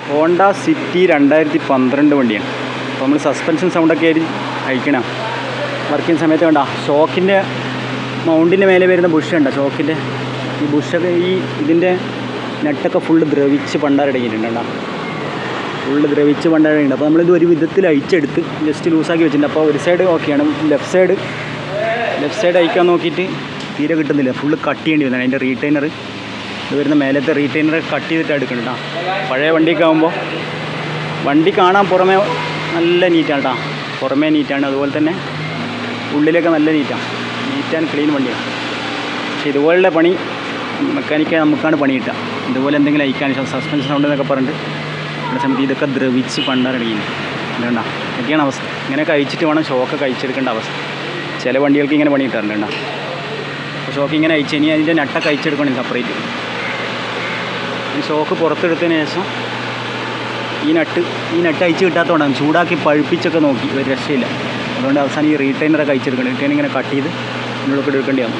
Honda city 2012 വണ്ടിയാണ്. അപ്പോൾ നമ്മൾ സസ്പെൻഷൻ സൗണ്ടൊക്കെ ആയിട്ട് അയക്കണം. വർക്കിംഗ് സമയത്ത് വേണ്ട ഷോക്കിൻ്റെ മൗണ്ടിൻ്റെ മേലെ വരുന്ന ബുഷ് ഉണ്ട്. ഷോക്കിൻ്റെ ഈ ബുഷൊക്കെ ഇതിൻ്റെ നെട്ടൊക്കെ ഫുള്ള് ദ്രവിച്ച് പണ്ടാരടങ്ങിയിട്ടുണ്ട് കേട്ടോ. ഫുള്ള് ദ്രവിച്ച് പണ്ടാരടങ്ങിയിട്ടുണ്ട്. അപ്പോൾ നമ്മളിത് ഒരു വിധത്തിൽ അയച്ചെടുത്ത് ജസ്റ്റ് ലൂസാക്കി വെച്ചിട്ടുണ്ട്. അപ്പോൾ ഒരു സൈഡ് ഓക്കെയാണ്. ലെഫ്റ്റ് സൈഡ് അയക്കാൻ നോക്കിയിട്ട് തീരെ കിട്ടുന്നില്ല. ഫുള്ള് കട്ട് ചെയ്യേണ്ടി വരുന്നത്. അതിൻ്റെ റീറ്റൈനർ ഇത് വരുന്ന മേലത്തെ റീറ്റൈനർ കട്ട് ചെയ്തിട്ട് എടുക്കണം കേട്ടോ. പഴയ വണ്ടിയൊക്കെ ആകുമ്പോൾ വണ്ടി കാണാൻ പുറമേ നല്ല നീറ്റാണ് കേട്ടോ. പുറമേ നീറ്റാണ്, അതുപോലെ തന്നെ ഉള്ളിലൊക്കെ നല്ല നീറ്റ് ആൻഡ് ക്ലീൻ വണ്ടിയാണ്. പക്ഷേ ഇതുപോലുള്ള പണി മെക്കാനിക്ക് നമുക്കാണ് പണി കിട്ടുക. ഇതുപോലെ എന്തെങ്കിലും അയക്കാൻ സസ്പെൻഷൻ സൗണ്ട് എന്നൊക്കെ പറഞ്ഞിട്ട് നമ്മുടെ സമയത്ത് ഇതൊക്കെ ദ്രവിച്ച് പണ്ടാരടിക്കുന്നു. വേണ്ട ഇതൊക്കെയാണ് അവസ്ഥ. ഇങ്ങനെയൊക്കെ അയച്ചിട്ട് വേണം ഷോക്കൊക്കെ അയച്ചെടുക്കേണ്ട അവസ്ഥ. ചില വണ്ടികൾക്ക് ഇങ്ങനെ പണി കിട്ടാറുണ്ട് കേട്ടോ. അപ്പോൾ ഷോക്ക് ഇങ്ങനെ അയച്ച് ഇനി അതിൻ്റെ നട്ടൊക്കെ അയച്ചെടുക്കണം സെപ്പറേറ്റ്. ഈ ഷോക്ക് പുറത്തെടുത്തതിന് ശേഷം ഈ നട്ട് അയച്ച് കിട്ടാത്തതുകൊണ്ടാണ് ചൂടാക്കി പഴുപ്പിച്ചൊക്കെ നോക്കി ഒരു രക്ഷയില്ല. അതുകൊണ്ട് അവസാനം ഈ റീറ്റൈനറൊക്കെ അയച്ചെടുക്കണം. റീറ്റൈൻ ഇങ്ങനെ കട്ട് ചെയ്ത് ഉള്ളിലൊക്കെ എടുക്കേണ്ടി വന്നു.